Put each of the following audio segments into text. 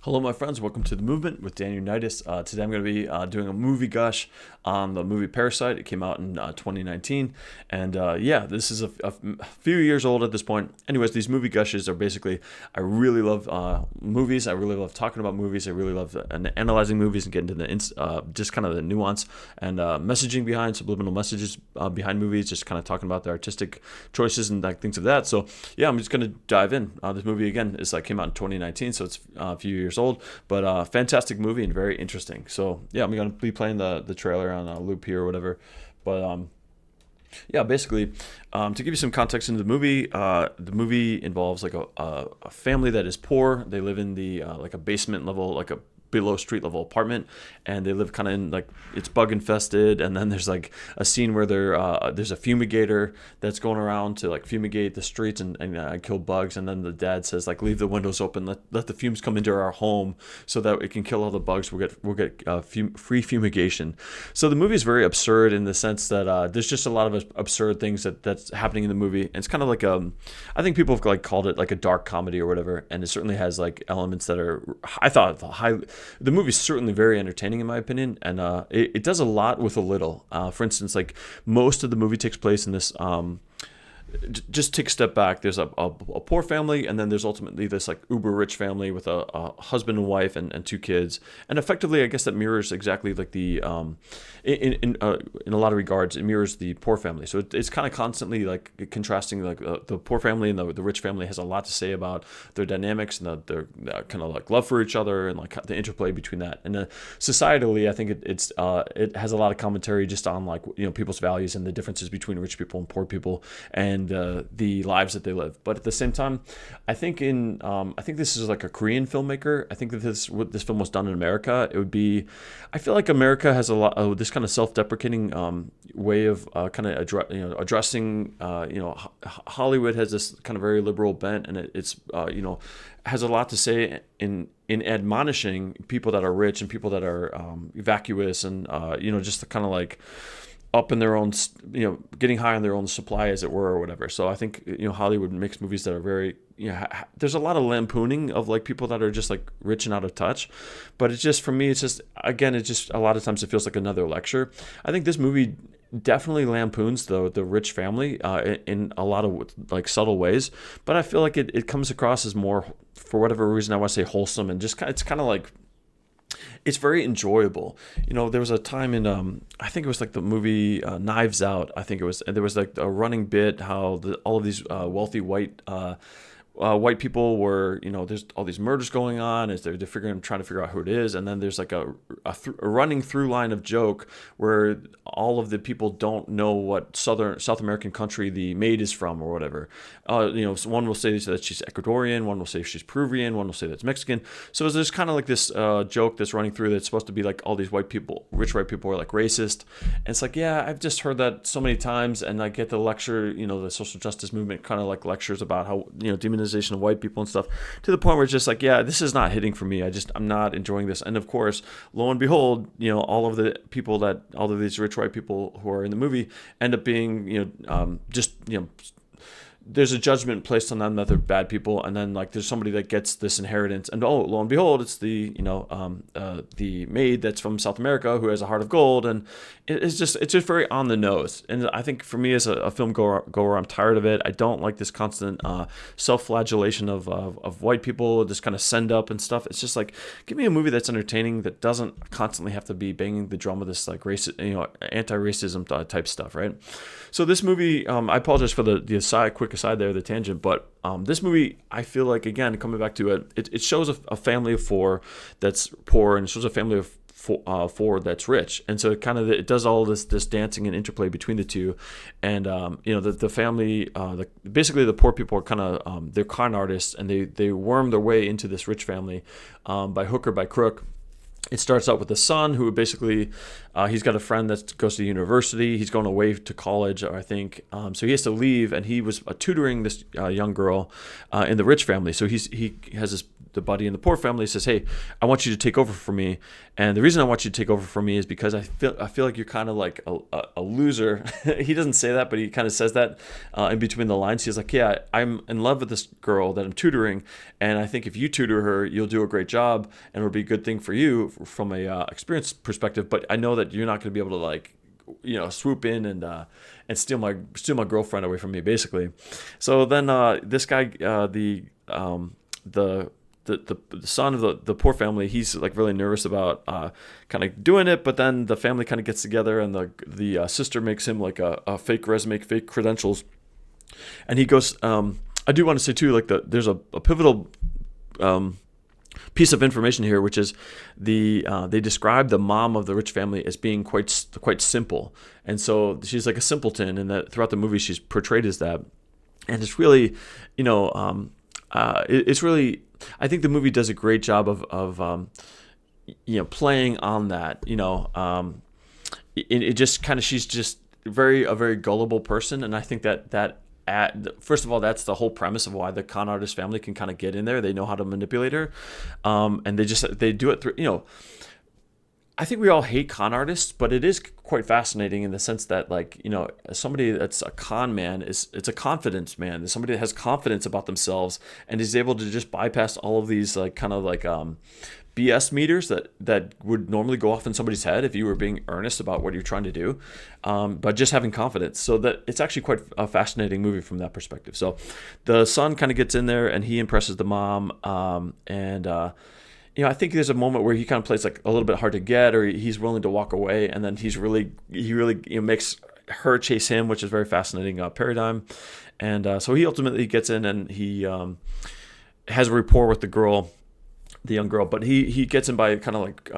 Hello, my friends. Welcome to The Movement with Dan Unitas. Today I'm going to be doing a movie gush on the movie Parasite. It came out in 2019. And this is a few years old at this point. Anyways, these movie gushes are basically, I really love movies. I really love talking about movies. I really love analyzing movies and getting to the just kind of the nuance and messaging behind, subliminal messages behind movies, just kind of talking about the artistic choices and like things of that. So yeah, I'm just going to dive in. This movie, again, came out in 2019, so it's a few years old, but fantastic movie and very interesting. So yeah, I'm going to be playing the trailer on a loop here or whatever. But basically, to give you some context into the movie involves like a family that is poor. They live in the like a basement level, like a below street level apartment, and they live kind of in like it's bug infested. And then there's like a scene where there's a fumigator that's going around to like fumigate the streets and kill bugs. And then the dad says like, leave the windows open, let the fumes come into our home so that it can kill all the bugs. We'll get free fumigation. So the movie is very absurd in the sense that there's just a lot of absurd things that's happening in the movie. And it's kind of like I think people have like called it like a dark comedy or whatever, and it certainly has like elements that are, I thought, the movie's certainly very entertaining in my opinion, and it does a lot with a little. For instance, like most of the movie takes place in this just take a step back. There's a poor family, and then there's ultimately this like uber rich family with a husband and wife and two kids. And effectively, I guess that mirrors exactly like the in a lot of regards, it mirrors the poor family. So it's kind of constantly like contrasting. Like the poor family and the rich family has a lot to say about their dynamics and their kind of like love for each other and like the interplay between that. And societally, I think it has a lot of commentary just on like people's values and the differences between rich people and poor people and the lives that they live. But at the same time, I think this is like a Korean filmmaker. I think that this film was done in America, it would be. I feel like America has a lot of this kind of self-deprecating way of kind of addressing. Hollywood has this kind of very liberal bent, and it's has a lot to say in admonishing people that are rich and people that are vacuous and just the kind of like up in their own, getting high on their own supply, as it were, or whatever. So I think, Hollywood makes movies that are very, there's a lot of lampooning of like people that are just like rich and out of touch. But it's just, for me, it's just, again, it's just a lot of times it feels like another lecture. I think this movie definitely lampoons the rich family in a lot of like subtle ways. But I feel like it comes across as more, for whatever reason, I want to say wholesome and just it's kind of like, it's very enjoyable. There was a time in I think it was like the movie Knives Out. I think it was, and there was like a running bit how all of these wealthy white people were, there's all these murders going on as they're trying to figure out who it is. And then there's like a running through line of joke where all of the people don't know what South American country the maid is from or whatever. So one will say that she's Ecuadorian, one will say she's Peruvian, one will say that's Mexican. So there's kind of like this joke that's running through that's supposed to be like all these rich white people are like racist. And it's like, yeah, I've just heard that so many times. And I get the lecture, the social justice movement kind of like lectures about how, demonization of white people and stuff, to the point where it's just like, yeah, this is not hitting for me. I'm not enjoying this. And of course, lo and behold, all of these rich white people who are in the movie end up being, there's a judgment placed on them that they're bad people, and then like there's somebody that gets this inheritance, and lo and behold, it's the maid that's from South America who has a heart of gold, and it's just very on the nose. And I think for me as a film goer, I'm tired of it. I don't like this constant self-flagellation of white people, this kind of send up and stuff. It's just like, give me a movie that's entertaining that doesn't constantly have to be banging the drum of this like anti-racism type stuff, right? So this movie, I apologize for the quick aside there, the tangent, but this movie, I feel like, again, coming back to it shows a family of four that's poor, and it shows a family of four that's rich, and so it does all this dancing and interplay between the two, and the family, basically the poor people are kind of they're con artists, and they worm their way into this rich family by hook or by crook. it starts out with the son who basically he's got a friend that goes to university. He's going away to college, I think. So he has to leave, and he was tutoring this young girl in the rich family. So he has the buddy in the poor family. Says, "Hey, I want you to take over for me." And the reason I want you to take over for me is because I feel like you're kind of like a loser. He doesn't say that, but he kind of says that in between the lines. He's like, "Yeah, I'm in love with this girl that I'm tutoring, and I think if you tutor her, you'll do a great job, and it'll be a good thing for you from a experience perspective. But I know that you're not going to be able to like, swoop in and steal my girlfriend away from me, basically." So then this guy, the son of the poor family, he's like really nervous about kind of doing it, but then the family kind of gets together, and the sister makes him like a fake resume, fake credentials, and he goes. I do want to say too, like there's a pivotal piece of information here, which is they describe the mom of the rich family as being quite simple, and so she's like a simpleton, and that throughout the movie she's portrayed as that, and it's really, it's really. I think the movie does a great job of playing on that. It just kind of, she's just a very gullible person, and I think that first of all, that's the whole premise of why the con artist family can kind of get in there. They know how to manipulate her, and they do it through. I think we all hate con artists, but it is quite fascinating in the sense that, like, somebody that's a con man it's a confidence man. It's somebody that has confidence about themselves and is able to just bypass all of these like kind of like BS meters that would normally go off in somebody's head if you were being earnest about what you're trying to do, but just having confidence. So that it's actually quite a fascinating movie from that perspective. So the son kind of gets in there and he impresses the mom, and I think there's a moment where he kind of plays like a little bit hard to get, or he's willing to walk away, and then he really makes her chase him, which is very fascinating paradigm. And so he ultimately gets in, and he has a rapport with the young girl, but he gets in by kind of like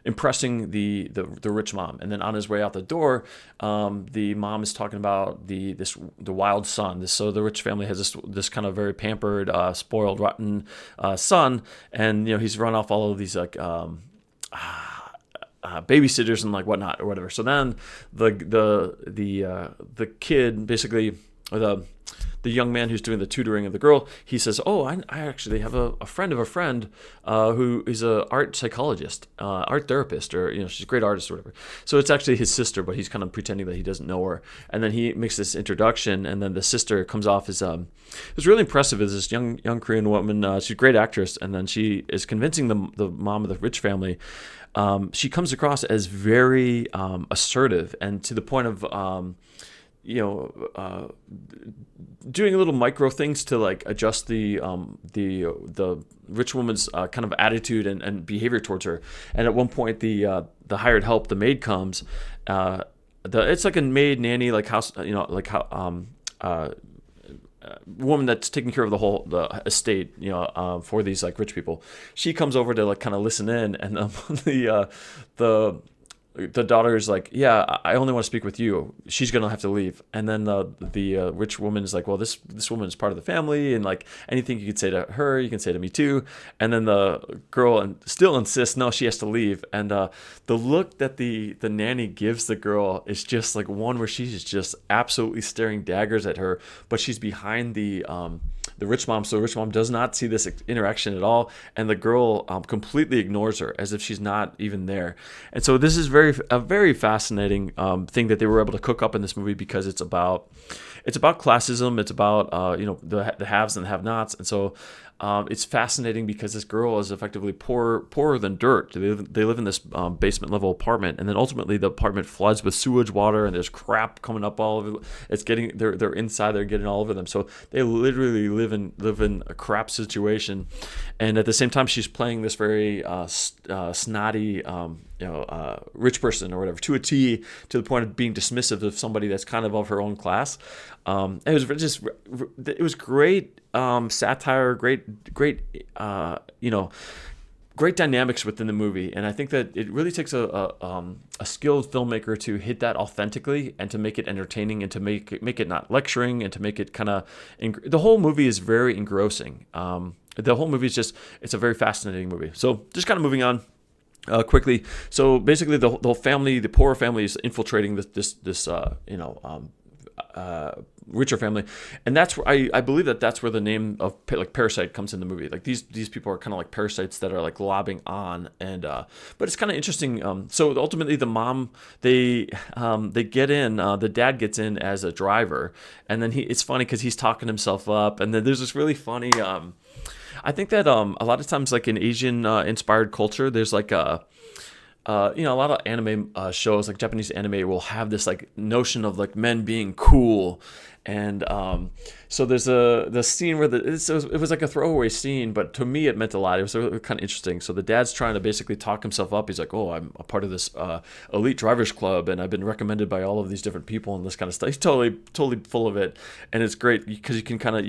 impressing the rich mom, and then on his way out the door, the mom is talking about the wild son. So the rich family has this kind of very pampered, spoiled, rotten son, and he's run off all of these like babysitters and like whatnot or whatever. So then the kid basically, or the young man who's doing the tutoring of the girl, he says, "Oh, I actually have a friend of a friend who is a art psychologist, art therapist, or she's a great artist or whatever." So it's actually his sister, but he's kind of pretending that he doesn't know her. And then he makes this introduction, and then the sister comes off as it was really impressive. As this young Korean woman, she's a great actress, and then she is convincing the mom of the rich family. She comes across as very assertive, and to the point of doing little micro things to like adjust the rich woman's kind of attitude and behavior towards her. And at one point, the hired help, the maid comes. It's like a maid nanny, like house, woman that's taking care of the estate, for these like rich people. She comes over to like kind of listen in, and the daughter is like, "Yeah, I only want to speak with you. She's gonna have to leave." And then the rich woman is like, "Well, this woman is part of the family, and like anything you could say to her, you can say to me too." And then the girl still insists, no, she has to leave. And the look that the nanny gives the girl is just like one where she's just absolutely staring daggers at her, but she's behind the rich mom, so the rich mom does not see this interaction at all, and the girl completely ignores her as if she's not even there. And so this is a very fascinating thing that they were able to cook up in this movie, because it's about classism, it's about the haves and the have-nots, and so it's fascinating because this girl is effectively poorer than dirt. They live in this basement level apartment, and then ultimately the apartment floods with sewage water, and there's crap coming up all over. They're inside, they're getting all over them. So they literally live in a crap situation, and at the same time she's playing this very snotty rich person or whatever, to a T, to the point of being dismissive of somebody that's kind of her own class. It was great satire, great dynamics within the movie, and I think that it really takes a skilled filmmaker to hit that authentically and to make it entertaining and to make it not lecturing and to make it kind of the whole movie is very engrossing. the whole movie is just, it's a very fascinating movie. So just kind of moving on. Quickly, so basically the whole family, the poorer family, is infiltrating this richer family, and that's where I believe that's where the name of like Parasite comes in the movie. Like these people are kind of like parasites that are like lobbing on, and but it's kind of interesting. So ultimately, the mom, they get in, the dad gets in as a driver, and then it's funny because he's talking himself up, and then there's this really funny. I think that a lot of times, like in Asian inspired culture, there's like a lot of anime shows, like Japanese anime, will have this like notion of like men being cool, and so there's the scene where it was like a throwaway scene, but to me it meant a lot. It was kind of interesting. So the dad's trying to basically talk himself up. He's like, "Oh, I'm a part of this elite drivers club, and I've been recommended by all of these different people and this kind of stuff." He's totally full of it, and it's great because you can kind of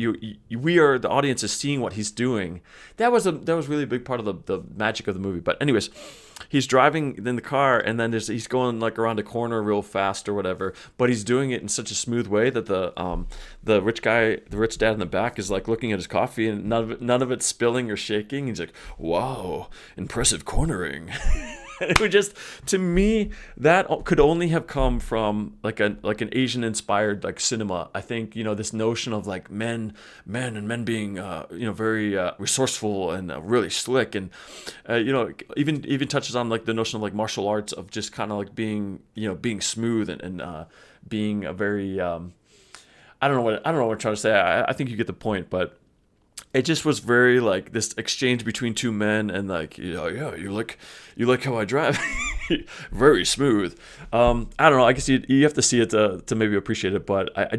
we are, the audience is seeing what he's doing. That was really a big part of the magic of the movie. But anyways, he's driving in the car, and then he's going like around a corner real fast or whatever, but he's doing it in such a smooth way that the rich dad in the back is like looking at his coffee, and none of it's spilling or shaking. He's like, "Wow, impressive cornering." And it would just, to me, that could only have come from like an Asian inspired like cinema. I think, this notion of like men being very resourceful and really slick, and even touches on like the notion of like martial arts, of just kind of like being smooth and being a very I don't know what I'm trying to say. I think you get the point, but it just was very like this exchange between two men, and like, yeah, you like how I drive. Very smooth. I don't know, I guess you have to see it to maybe appreciate it, but I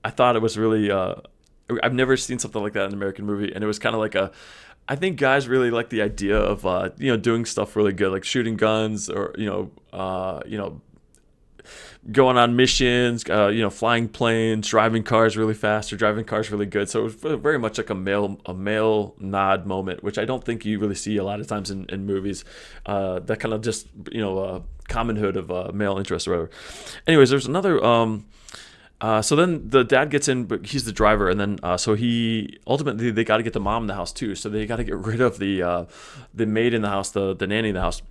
thought it was really I've never seen something like that in an American movie, and it was kind of like I think guys really like the idea of doing stuff really good, like shooting guns, or going on missions, flying planes, driving cars really fast, or driving cars really good. So it was very much like a male nod moment, which I don't think you really see a lot of times in movies. That kind of just commonhood of male interest or whatever. Anyways, there's another. So then the dad gets in, but he's the driver, and then so he ultimately, they got to get the mom in the house too. So they got to get rid of the maid in the house, the nanny in the house.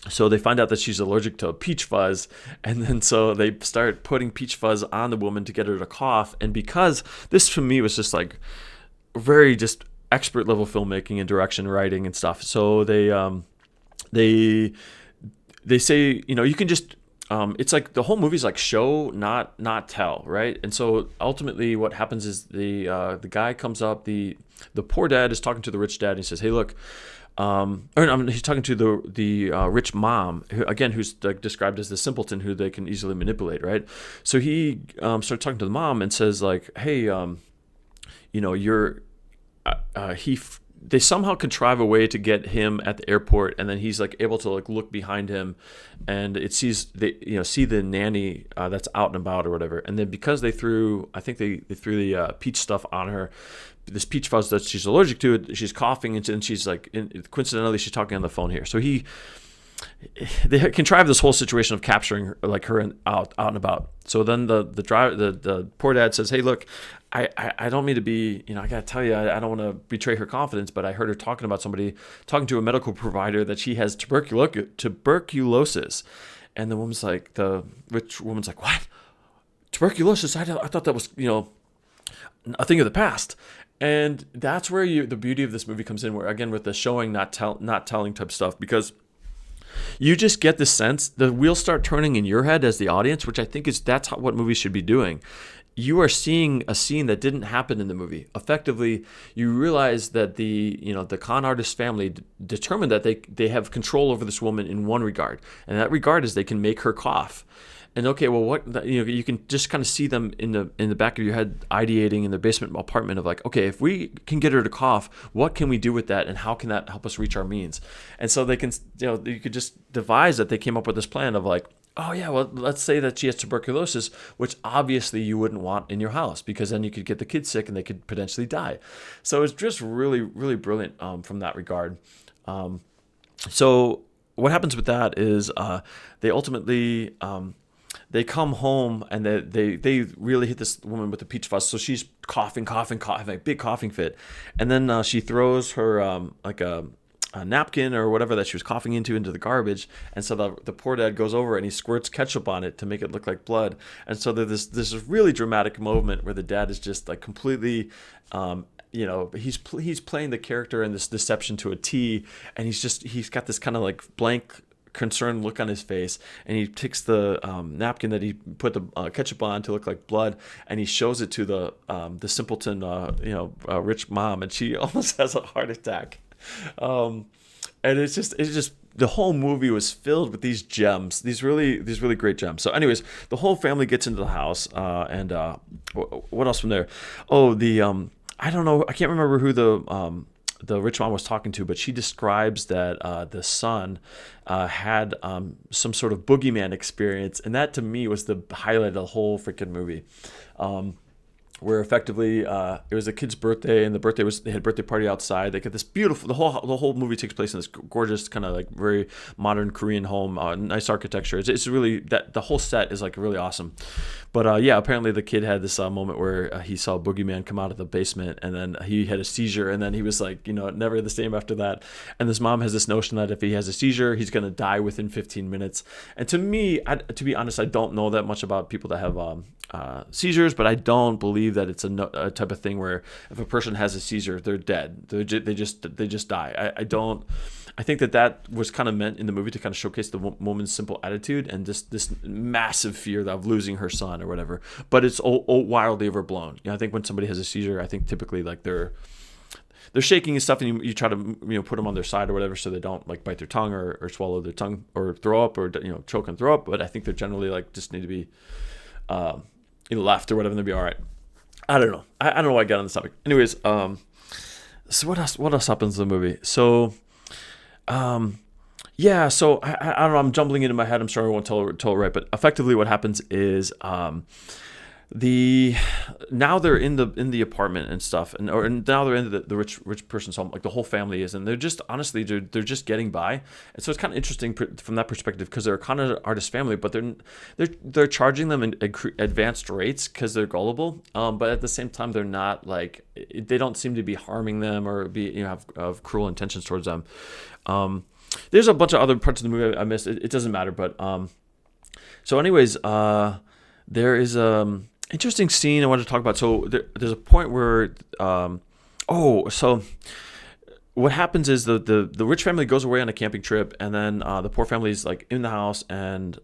So they find out that she's allergic to peach fuzz, and then so they start putting peach fuzz on the woman to get her to cough. And because this, for me, was just like very just expert level filmmaking and direction, writing and stuff. So they say, you can just it's like the whole movie's like show, not tell, right? And so ultimately what happens is the guy comes up, the poor dad is talking to the rich dad, and he says, "Hey, look." He's talking to the rich mom, who's like described as the simpleton who they can easily manipulate, right? So he starts talking to the mom and says like, "Hey, they somehow contrive a way to get him at the airport, and then he's like able to like look behind him, and it see the nanny that's out and about or whatever. And then because they threw the peach stuff on her, this peach fuzz that she's allergic to, she's coughing, and she's like, coincidentally, she's talking on the phone here. So they contrive this whole situation of capturing her, like her out and about. So then the poor dad says, "Hey, look, I don't mean to be, I gotta tell you, I don't want to betray her confidence, but I heard her talking to a medical provider that she has tuberculosis." And the rich woman's like, "What? Tuberculosis? I thought that was, a thing of the past." And that's where the beauty of this movie comes in, where again with the showing, not telling type stuff, because you just get the sense, the wheels start turning in your head as the audience, which I think that's what movies should be doing. You are seeing a scene that didn't happen in the movie. Effectively, you realize that the con artist family determined that they have control over this woman in one regard, and that regard is they can make her cough. And okay, well, you can just kind of see them in the back of your head ideating in the basement apartment of like, okay, if we can get her to cough, what can we do with that, and how can that help us reach our means? And so they can, you could just devise that. They came up with this plan of like, oh yeah, well, let's say that she has tuberculosis, which obviously you wouldn't want in your house, because then you could get the kids sick and they could potentially die. So it's just really, really brilliant from that regard. So what happens with that is they ultimately they come home and they really hit this woman with the peach fuzz. So she's coughing, like big coughing fit, and then she throws her like a napkin or whatever that she was coughing into the garbage, and so the poor dad goes over and he squirts ketchup on it to make it look like blood. And so there's this really dramatic moment where the dad is just like completely he's playing the character in this deception to a T, and he's got this kind of like blank concerned look on his face, and he takes the napkin that he put the ketchup on to look like blood, and he shows it to the simpleton rich mom, and she almost has a heart attack. And it's just the whole movie was filled with these gems, these really great gems. So anyways, the whole family gets into the house, and what else from there? Oh, the I don't know, I can't remember who the rich mom was talking to, but she describes that the son had some sort of boogeyman experience, and that to me was the highlight of the whole freaking movie. Where effectively it was a kid's birthday, and they had a birthday party outside. They get this beautiful, the whole movie takes place in this gorgeous kind of like very modern Korean home, nice architecture. It's really that the whole set is like really awesome. But yeah, apparently the kid had this moment where he saw a boogeyman come out of the basement, and then he had a seizure, and then he was like, never the same after that. And this mom has this notion that if he has a seizure, he's gonna die within 15 minutes. And to me, to be honest, I don't know that much about people that have seizures, but I don't believe that it's a type of thing where if a person has a seizure, they're dead. They just die. I think that was kind of meant in the movie to kind of showcase the woman's simple attitude and this massive fear of losing her son or whatever. But it's wildly overblown. I think when somebody has a seizure, I think typically like they're shaking and stuff, and you try to put them on their side or whatever so they don't like bite their tongue or swallow their tongue or throw up or choke and throw up. But I think they're generally like just need to be left or whatever, and they'll be all right. I don't know. I don't know why I got on this topic. Anyways, so what else happens in the movie? So, yeah. So I don't know. I'm jumbling it in my head. I'm sorry I won't tell it right. But effectively, what happens is now they're in the apartment and stuff, and now they're in the rich person's home, like the whole family is, and they're just honestly they're just getting by. And so it's kind of interesting from that perspective, because they're a con artist family, but they're charging them in advanced rates because they're gullible, but at the same time they're not like, they don't seem to be harming them or be have cruel intentions towards them. There's a bunch of other parts of the movie I missed. It doesn't matter, but so anyways, there is interesting scene I wanted to talk about. So there's a point where, so what happens is the rich family goes away on a camping trip, and then the poor family is like in the house, and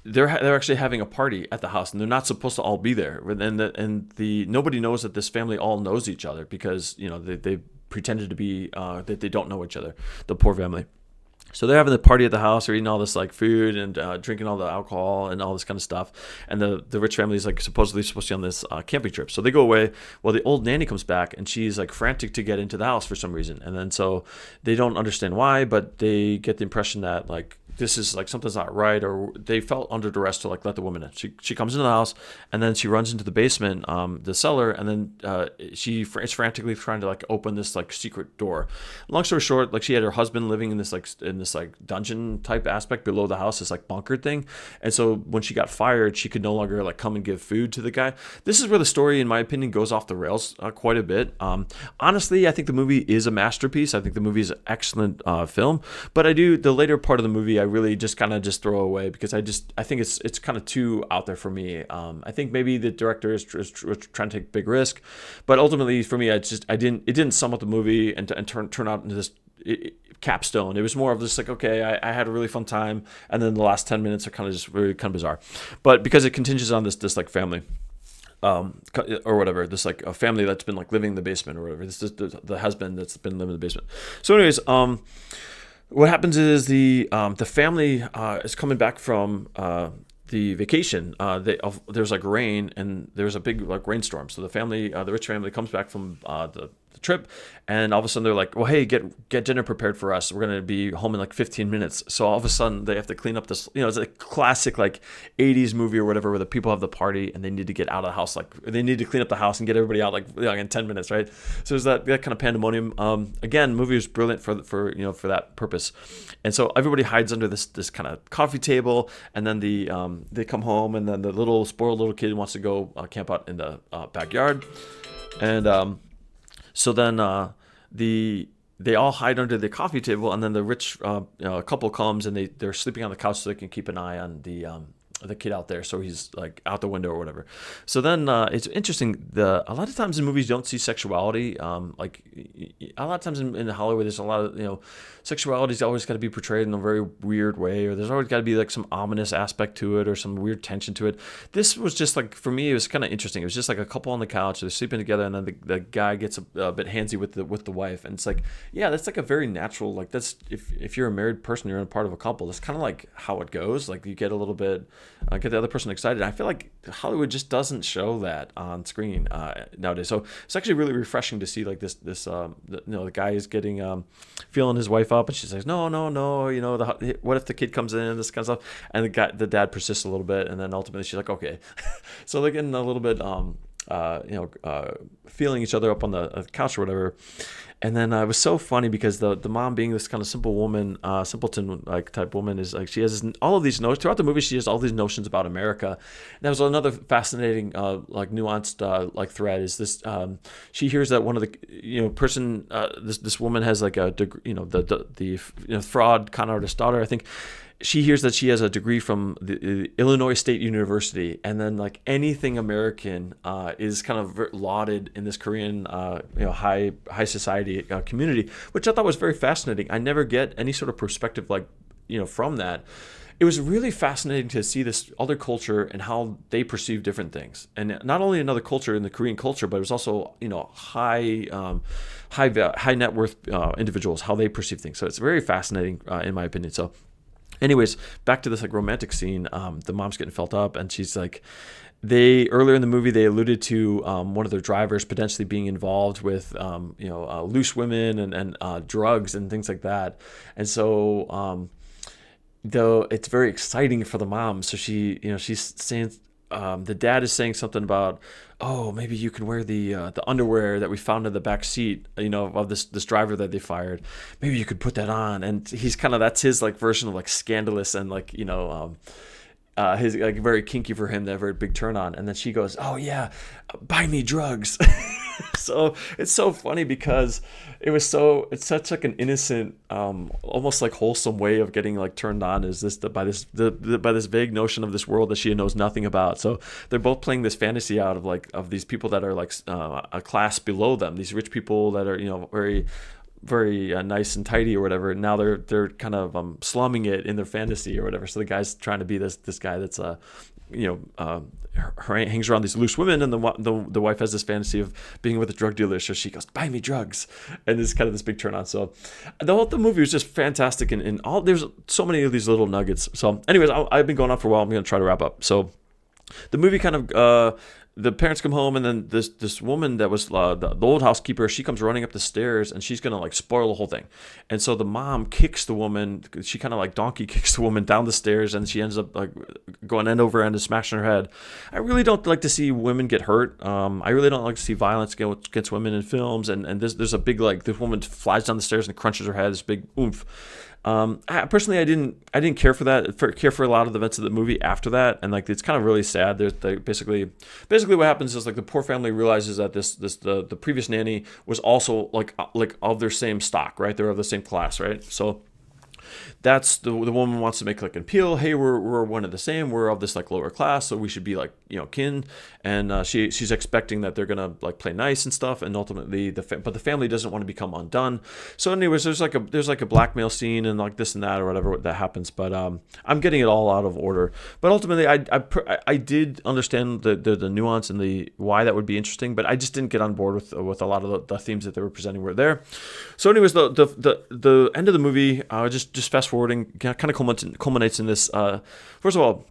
they're actually having a party at the house, and they're not supposed to all be there. And nobody knows that this family all knows each other, because they pretended to be that they don't know each other, the poor family. So they're having the party at the house, they're eating all this like food and drinking all the alcohol and all this kind of stuff. And the rich family is like supposedly supposed to be on this camping trip. So they go away. Well, the old nanny comes back, and she's like frantic to get into the house for some reason. And then so they don't understand why, but they get the impression that like this is like something's not right, or they felt under duress to like let the woman in. She comes into the house, and then she runs into the basement, the cellar, and then she is frantically trying to like open this like secret door. Long story short, like she had her husband living in this dungeon type aspect below the house, this like bunker thing. And so when she got fired, she could no longer like come and give food to the guy. This is where the story, in my opinion, goes off the rails quite a bit. Honestly, I think the movie is a masterpiece. I think the movie is an excellent film, but the later part of the movie I really just kind of throw away, because I think it's kind of too out there for me. I think maybe the director is trying to take a big risk, but ultimately for me, it didn't sum up the movie and turn out into this capstone. It was more of this like, okay, I had a really fun time, and then the last 10 minutes are kind of just very kind of bizarre. But because it continues on this like family, or whatever, this like a family that's been like living in the basement or whatever. This is the husband that's been living in the basement. So anyways, what happens is the family is coming back from the vacation. There's like rain, and there's a big like rainstorm. So the rich family comes back from trip, and all of a sudden they're like, well, hey, get dinner prepared for us, we're going to be home in like 15 minutes. So all of a sudden they have to clean up this, it's a classic like 80s movie or whatever, where the people have the party and they need to get out of the house, like they need to clean up the house and get everybody out like in 10 minutes, right? So there's that kind of pandemonium. Again, movie was brilliant for that purpose. And so everybody hides under this kind of coffee table, and then they come home, and then the spoiled little kid wants to go camp out in the backyard. And so then they all hide under the coffee table, and then the rich couple comes, and they're sleeping on the couch so they can keep an eye on the kid out there, so he's like out the window or whatever. So then it's interesting. A lot of times in movies you don't see sexuality. Like a lot of times in Hollywood, there's a lot of sexuality's always got to be portrayed in a very weird way, or there's always got to be like some ominous aspect to it or some weird tension to it. This was just like, for me, it was kind of interesting. It was just like a couple on the couch, they're sleeping together, and then the guy gets a bit handsy with the wife, and it's like, yeah, that's like a very natural, like that's if you're a married person, you're in a part of a couple, that's kind of like how it goes. Like you get a little bit. Get the other person excited. I feel like Hollywood just doesn't show that on screen nowadays. So it's actually really refreshing to see like this. The guy is getting feeling his wife up, and she says, no. What if the kid comes in? This kind of stuff. And the dad persists a little bit, and then ultimately she's like, okay. So they're getting a little bit feeling each other up on the couch or whatever. And then it was so funny because the mom, being this kind of simple woman, simpleton like type woman, is like, she has all of these notions throughout the movie. She has all these notions about America. And that was another fascinating, like nuanced like thread. Is this? She hears that one of the person, this woman has like a degree, the fraud con artist daughter, I think. She hears that she has a degree from the Illinois State University, and then like anything American is kind of lauded in this Korean high society community, which I thought was very fascinating. I never get any sort of perspective like from that. It was really fascinating to see this other culture and how they perceive different things, and not only another culture in the Korean culture, but it was also high net worth individuals, how they perceive things. So it's very fascinating in my opinion. So. Anyways, back to this like romantic scene. The mom's getting felt up, and she's like, earlier in the movie they alluded to one of their drivers potentially being involved with loose women and drugs and things like that. And so though it's very exciting for the mom, so she's saying. The dad is saying something about, oh, maybe you can wear the underwear that we found in the back seat, of this driver that they fired. Maybe you could put that on. And he's that's his like version of like scandalous and like his like very kinky for him, that very big turn on. And then she goes, oh yeah, buy me drugs. So it's so funny because it's such like an innocent, almost like wholesome way of getting like turned on, is this by this vague notion of this world that she knows nothing about. So they're both playing this fantasy out of these people that are like a class below them, these rich people that are very very nice and tidy or whatever. And now they're kind of slumming it in their fantasy or whatever. So the guy's trying to be this guy that's hangs around these loose women, and the wife has this fantasy of being with a drug dealer, so she goes, buy me drugs, and it's kind of this big turn on. So the movie was just fantastic, and all there's so many of these little nuggets. So anyways, I've been going on for a while. I'm going to try to wrap up. So the movie kind of the parents come home, and then this woman that was the old housekeeper, she comes running up the stairs, and she's gonna like spoil the whole thing. And so the mom kicks the woman. She kind of like donkey kicks the woman down the stairs, and she ends up like going end over end and smashing her head. I really don't like to see women get hurt. I really don't like to see violence against women in films. And there's a big like this woman flies down the stairs and crunches her head. This big oomph. I didn't care for that. Care for a lot of the events of the movie after that, and like it's kind of really sad. There's basically what happens is like the poor family realizes that the previous nanny was also like of their same stock, right? They're of the same class, right? So that's the woman wants to make like an appeal. Hey, we're one of the same. We're of this like lower class, so we should be like kin. And she's expecting that they're gonna like play nice and stuff. And ultimately, but the family doesn't want to become undone. So anyways, there's like a blackmail scene and like this and that or whatever that happens. But I'm getting it all out of order. But ultimately, I did understand the nuance and the why that would be interesting. But I just didn't get on board with a lot of the themes that they were presenting were there. So anyways, the end of the movie, just fast forwarding, kind of culminates in this. First of all,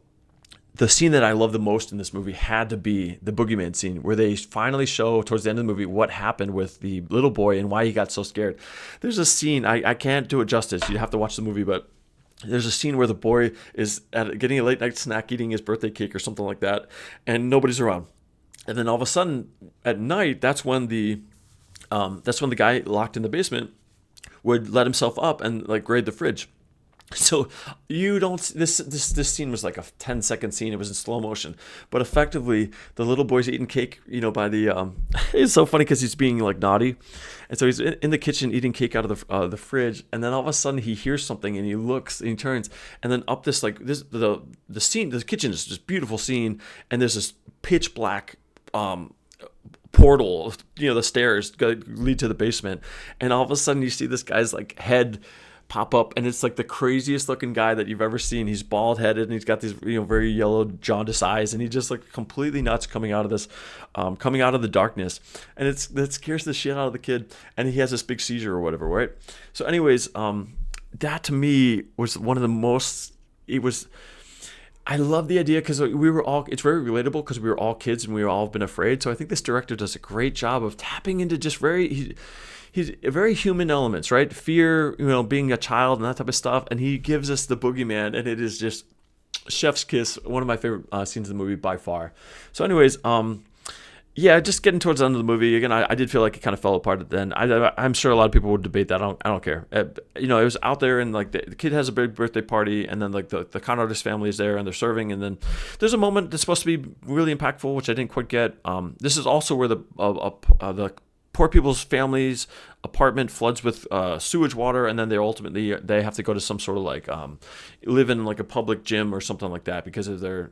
the scene that I love the most in this movie had to be the boogeyman scene, where they finally show towards the end of the movie what happened with the little boy and why he got so scared. There's a scene, I can't do it justice. You have to watch the movie, but there's a scene where the boy is getting a late night snack, eating his birthday cake or something like that, and nobody's around. And then all of a sudden at night, that's when the guy locked in the basement would let himself up and like raid the fridge. So you don't, this scene was like a 10-second scene. It was in slow motion, but effectively the little boy's eating cake, by the, it's so funny because he's being like naughty. And so he's in the kitchen eating cake out of the fridge. And then all of a sudden he hears something and he looks and he turns, and then up this, like this, the scene, the kitchen is this beautiful scene. And there's this pitch black, portal, the stairs lead to the basement. And all of a sudden you see this guy's like head pop up, and it's like the craziest looking guy that you've ever seen. He's bald headed and he's got these very yellow jaundiced eyes, and he just like completely nuts coming out of this coming out of the darkness, and that scares the shit out of the kid, and he has this big seizure or whatever, right? So anyways, that to me was one of the most, I love the idea because we were all, it's very relatable because we were all kids and we were all been afraid. So I think this director does a great job of tapping into just he's very human elements, right? Fear, being a child and that type of stuff. And he gives us the boogeyman, and it is just chef's kiss. One of my favorite scenes in the movie by far. So anyways, yeah, just getting towards the end of the movie, again, I did feel like it kind of fell apart at the end. I'm sure a lot of people would debate that. I don't care. It was out there, and like the kid has a big birthday party, and then like the con artist family is there and they're serving, and then there's a moment that's supposed to be really impactful, which I didn't quite get. This is also where the poor people's families' apartment floods with sewage water, and then they have to go to some sort of like live in like a public gym or something like that because of their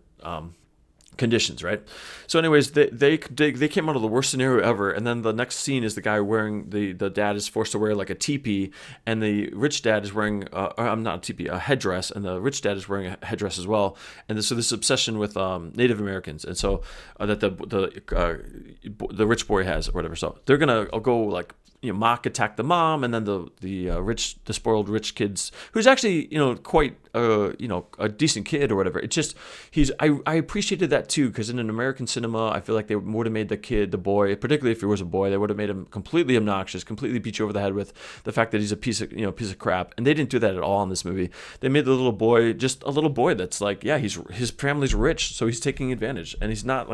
conditions, right? So anyways, they came out of the worst scenario ever, and then the next scene is the guy wearing the dad is forced to wear like a teepee, and the rich dad is wearing not a teepee, a headdress, and the rich dad is wearing a headdress as well. And so this obsession with Native Americans, and so that the rich boy has or whatever. So they're gonna go like mock attack the mom, and then the spoiled rich kids, who's actually quite a decent kid or whatever. It's just I appreciated that too, because in an American cinema, I feel like they would have made the boy, particularly if he was a boy, they would have made him completely obnoxious, completely beat you over the head with the fact that he's a piece of crap. And they didn't do that at all in this movie. They made the little boy just a little boy that's like, yeah, his family's rich, so he's taking advantage, and he's not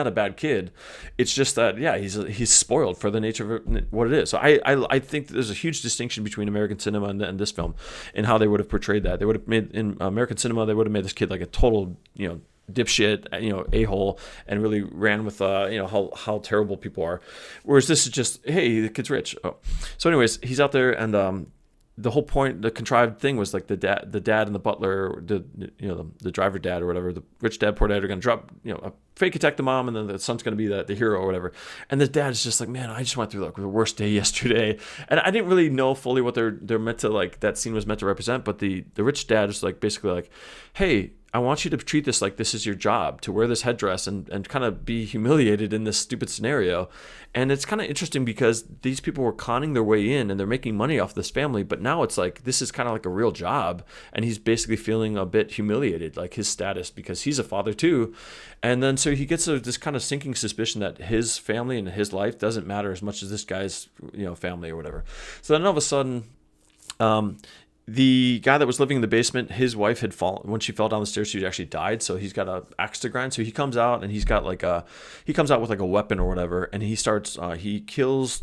a bad kid. It's just that, yeah, he's spoiled for the nature of what it is. So I think there's a huge distinction between American cinema and this film, and how they would have portrayed that. They would have made, in American cinema, they would have made this kid like a total dipshit, a-hole, and really ran with how terrible people are. Whereas this is just, hey, the kid's rich. Oh. So anyways, he's out there, and the whole point, the contrived thing was like the dad and the butler, the driver dad or whatever, the rich dad, poor dad are going to drop, a fake attack the mom, and then the son's going to be the hero or whatever. And the dad is just like, man, I just went through like the worst day yesterday. And I didn't really know fully what they're meant to, like, that scene was meant to represent. But the rich dad is like basically like, hey, I want you to treat this like this is your job, to wear this headdress and kind of be humiliated in this stupid scenario. And it's kind of interesting because these people were conning their way in, and they're making money off this family. But now it's like, this is kind of like a real job. And he's basically feeling a bit humiliated, like his status, because he's a father too. And then so he gets this kind of sinking suspicion that his family and his life doesn't matter as much as this guy's family or whatever. So then all of a sudden, the guy that was living in the basement, his wife had fallen. When she fell down the stairs, she actually died. So he's got an axe to grind. So he comes out, and he comes out with like a weapon or whatever, and he starts. He kills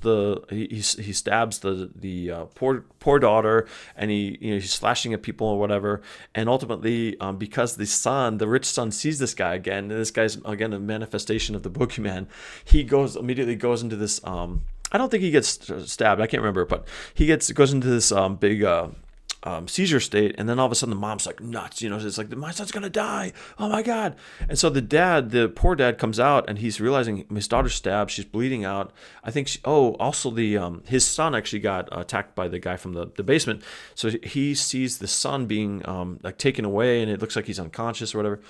he stabs the poor daughter, and he's slashing at people or whatever. And ultimately, because the rich son sees this guy again, and this guy's again a manifestation of the boogeyman, he immediately goes into this. I don't think he gets stabbed. I can't remember, but he goes into this big. Seizure state, and then all of a sudden the mom's like nuts, it's like, my son's gonna die, oh my god. And so the poor dad comes out, and he's realizing his daughter's stabbed, she's bleeding out. I think also his son actually got attacked by the guy from the basement, so he sees the son being like taken away, and it looks like he's unconscious or whatever.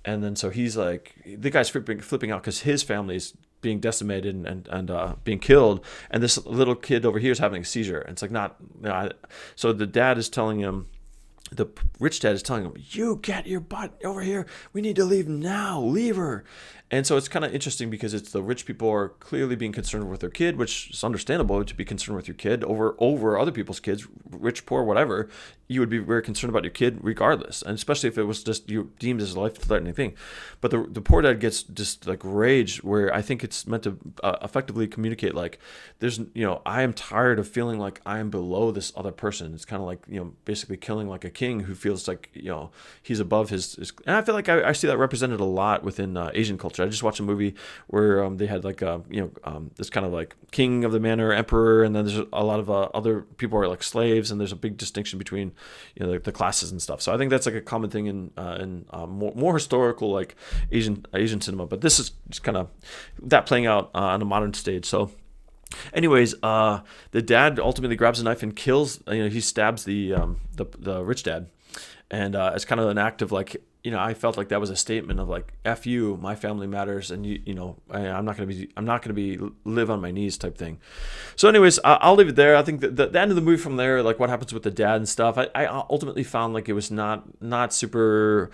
And then so he's like, the guy's flipping out because his family's being decimated and being killed, and this little kid over here is having a seizure. And it's like, not, so the dad is telling him, the rich dad is telling him, "You get your butt over here. We need to leave now. Leave her." And so it's kind of interesting because it's the rich people are clearly being concerned with their kid, which is understandable to be concerned with your kid over other people's kids, rich, poor, whatever. You would be very concerned about your kid regardless, and especially if it was just you deemed as a life-threatening thing. But the poor dad gets just like rage, where I think it's meant to effectively communicate like, there's I am tired of feeling like I am below this other person. It's kind of like basically killing like a king who feels like he's above his and I feel like I see that represented a lot within Asian culture. I just watched a movie where they had like this kind of like king of the manor, emperor, and then there's a lot of other people are like slaves, and there's a big distinction between like the classes and stuff. So I think that's like a common thing in more historical like Asian cinema. But this is just kind of that playing out on a modern stage. So anyways, the dad ultimately grabs a knife and kills. He stabs the rich dad, and it's kind of an act of like, I felt like that was a statement of like, "F you, my family matters, and I'm not gonna be live on my knees" type thing. So, anyways, I'll leave it there. I think the end of the movie from there, like what happens with the dad and stuff, I ultimately found like it was not super.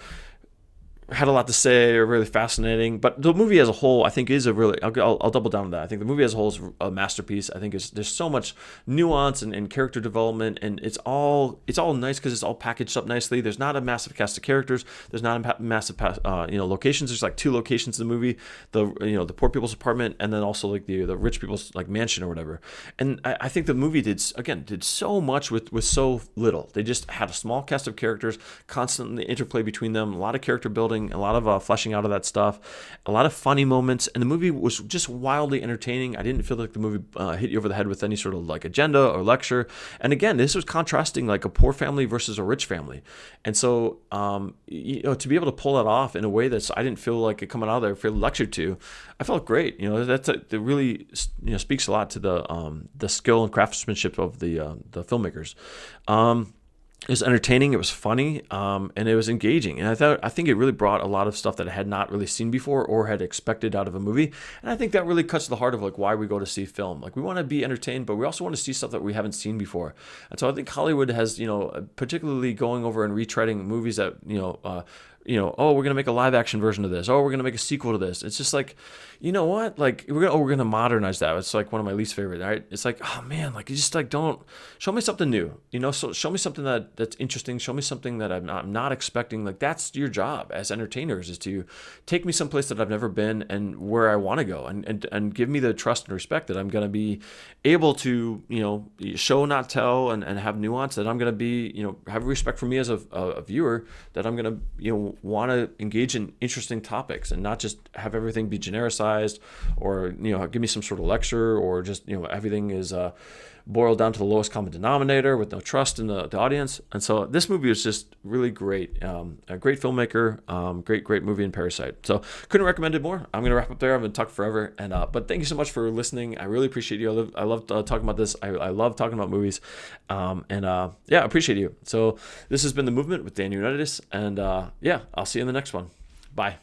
Had a lot to say, or really fascinating, but the movie as a whole, I think, is a really. I'll double down on that. I think the movie as a whole is a masterpiece. I think there's so much nuance and character development, and it's all nice because it's all packaged up nicely. There's not a massive cast of characters. There's not a massive locations. There's like 2 locations in the movie: the poor people's apartment, and then also like the rich people's like mansion or whatever. And I think the movie did so much with so little. They just had a small cast of characters, constantly interplay between them, a lot of character building, a lot of fleshing out of that stuff, a lot of funny moments, and the movie was just wildly entertaining. I didn't feel like the movie hit you over the head with any sort of like agenda or lecture. And again, this was contrasting like a poor family versus a rich family, and so to be able to pull that off in a way that's I didn't feel like it coming out of there, feel lectured to, I felt great. That really speaks a lot to the skill and craftsmanship of the filmmakers. It was entertaining, it was funny, and it was engaging. And I think it really brought a lot of stuff that I had not really seen before or had expected out of a movie. And I think that really cuts to the heart of like why we go to see film. Like we want to be entertained, but we also want to see stuff that we haven't seen before. And so I think Hollywood has, particularly going over and retreading movies that, oh, we're gonna make a live action version of this. Oh, we're gonna make a sequel to this. It's just like, you know what? Like we're gonna modernize that. It's like one of my least favorite. Right? It's like, oh man, like you just like don't show me something new. So show me something that's interesting. Show me something that I'm not expecting. Like that's your job as entertainers, is to take me someplace that I've never been and where I want to go, and give me the trust and respect that I'm gonna be able to show not tell and have nuance. That I'm gonna be have respect for me as a viewer. That I'm gonna want to engage in interesting topics and not just have everything be genericized or give me some sort of lecture, or just everything is boiled down to the lowest common denominator with no trust in the audience. And so this movie was just really great. A great filmmaker, great movie in Parasite. So couldn't recommend it more. I'm gonna wrap up there. I've been talking forever, and but thank you so much for listening. I really appreciate you. I love talking about this. I love talking about movies, and I appreciate you. So this has been The Movement with Daniel Unitas, and I'll see you in the next one. Bye.